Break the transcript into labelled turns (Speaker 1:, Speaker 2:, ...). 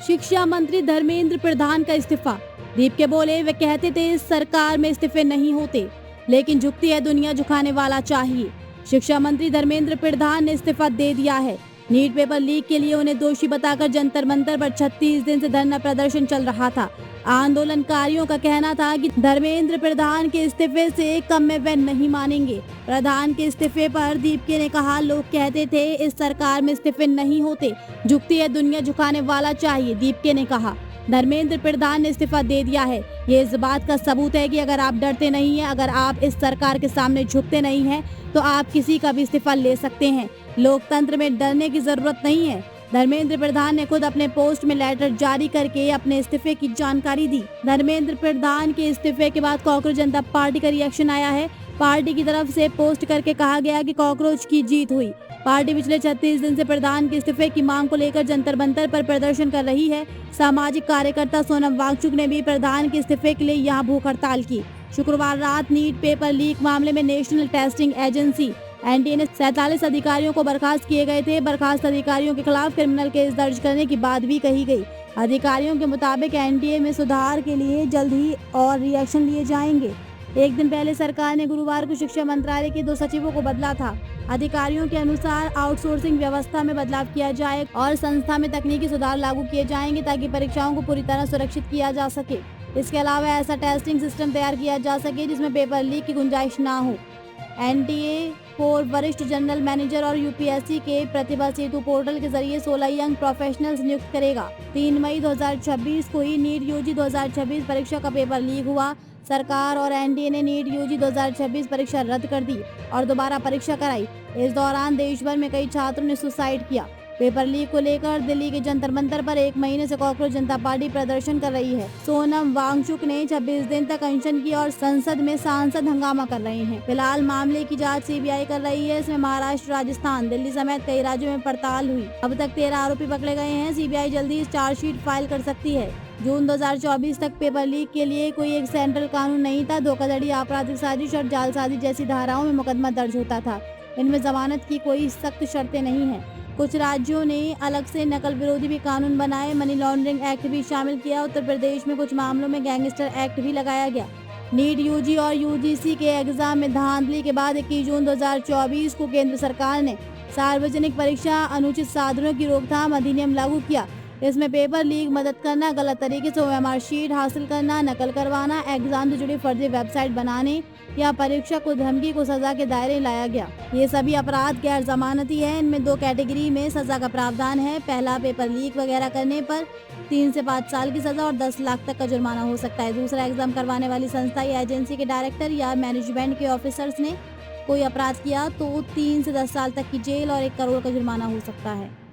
Speaker 1: शिक्षा मंत्री धर्मेंद्र प्रधान का इस्तीफा। दीप के बोले, वे कहते थे इस सरकार में इस्तीफे नहीं होते, लेकिन झुकती है दुनिया, झुकाने वाला चाहिए। शिक्षा मंत्री धर्मेंद्र प्रधान ने इस्तीफा दे दिया है। नीट पेपर लीक के लिए उन्हें दोषी बताकर जंतर मंतर पर 36 दिन से धरना प्रदर्शन चल रहा था। आंदोलनकारियों का कहना था कि धर्मेंद्र प्रधान के इस्तीफे से कम में वे नहीं मानेंगे। प्रधान के इस्तीफे पर दीपके ने कहा, लोग कहते थे इस सरकार में इस्तीफे नहीं होते, झुकती है दुनिया, झुकाने वाला चाहिए। दीपके ने कहा धर्मेंद्र प्रधान ने इस्तीफा दे दिया है। ये इस बात का सबूत है कि अगर आप डरते नहीं हैं, अगर आप इस सरकार के सामने झुकते नहीं हैं, तो आप किसी का भी इस्तीफा ले सकते हैं। लोकतंत्र में डरने की जरूरत नहीं है। धर्मेंद्र प्रधान ने खुद अपने पोस्ट में लेटर जारी करके अपने इस्तीफे की जानकारी दी। धर्मेंद्र प्रधान के इस्तीफे के बाद कॉकरोच जनता पार्टी का रिएक्शन आया है। पार्टी की तरफ से पोस्ट करके कहा गया कि कॉकरोच की जीत हुई। पार्टी पिछले 36 दिन से प्रधान के इस्तीफे की मांग को लेकर जंतर मंतर पर प्रदर्शन कर रही है। सामाजिक कार्यकर्ता सोनम वांगचुक ने भी प्रधान के इस्तीफे के लिए यहां भूख हड़ताल की। शुक्रवार रात नीट पेपर लीक मामले में नेशनल टेस्टिंग एजेंसी एनटीए ने 47 अधिकारियों को बर्खास्त किए गए थे। बर्खास्त अधिकारियों के खिलाफ क्रिमिनल केस दर्ज करने की बात भी कही गई। अधिकारियों के मुताबिक एनटीए में सुधार के लिए जल्द ही और रिएक्शन लिए जाएंगे। एक दिन पहले सरकार ने गुरुवार को शिक्षा मंत्रालय के 2 सचिवों को बदला था। अधिकारियों के अनुसार आउटसोर्सिंग व्यवस्था में बदलाव किया जाए और संस्था में तकनीकी सुधार लागू किए जाएंगे ताकि परीक्षाओं को पूरी तरह सुरक्षित किया जा सके। इसके अलावा ऐसा टेस्टिंग सिस्टम तैयार किया जा सके जिसमें पेपर लीक की गुंजाइश ना हो। एनटीए 4 वरिष्ठ जनरल मैनेजर और यूपीएससी के प्रतिभा सेतु पोर्टल के जरिए 16 यंग प्रोफेशनल्स नियुक्त करेगा। 3 मई 2026 को ही नीट यूजी 2026 परीक्षा का पेपर लीक हुआ। सरकार और एनटीए ने नीट यूजी 2026 परीक्षा रद्द कर दी और दोबारा परीक्षा कराई। इस दौरान देश भर में कई छात्रों ने सुसाइड किया। पेपर लीक को लेकर दिल्ली के जंतर मंतर पर 1 महीने से कॉकरोच जनता पार्टी प्रदर्शन कर रही है। सोनम वांगचुक ने 26 दिन तक अनशन की और संसद में सांसद हंगामा कर रहे हैं। फिलहाल मामले की जांच सीबीआई कर रही है। इसमें महाराष्ट्र, राजस्थान, दिल्ली समेत कई राज्यों में पड़ताल हुई। अब तक 13 आरोपी पकड़े गए हैं। सीबीआई जल्दी चार्जशीट फाइल कर सकती है। जून 2024 तक पेपर लीक के लिए कोई एक सेंट्रल कानून नहीं था। धोखाधड़ी, आपराधिक साजिश और जालसाजी जैसी धाराओं में मुकदमा दर्ज होता था। इनमें जमानत की कोई सख्त शर्तें नहीं है। कुछ राज्यों ने अलग से नकल विरोधी भी कानून बनाए, मनी लॉन्ड्रिंग एक्ट भी शामिल किया। उत्तर प्रदेश में कुछ मामलों में गैंगस्टर एक्ट भी लगाया गया। नीट यूजी और यूजीसी के एग्जाम में धांधली के बाद 21 जून 2024 को केंद्र सरकार ने सार्वजनिक परीक्षा अनुचित साधनों की रोकथाम अधिनियम लागू किया। इसमें पेपर लीक, मदद करना, गलत तरीके से ओएमआर शीट हासिल करना, नकल करवाना, एग्जाम से जुड़ी फर्जी वेबसाइट बनाने या परीक्षा को धमकी को सजा के दायरे लाया गया। ये सभी अपराध गैर जमानती है। इनमें 2 कैटेगरी में सजा का प्रावधान है। पहला, पेपर लीक वगैरह करने पर 3 से 5 साल की सजा और 10 लाख तक का जुर्माना हो सकता है। दूसरा, एग्जाम करवाने वाली संस्था या एजेंसी के डायरेक्टर या मैनेजमेंट के ऑफिसर्स ने कोई अपराध किया तो 3 से 10 साल तक की जेल और 1 करोड़ का जुर्माना हो सकता है।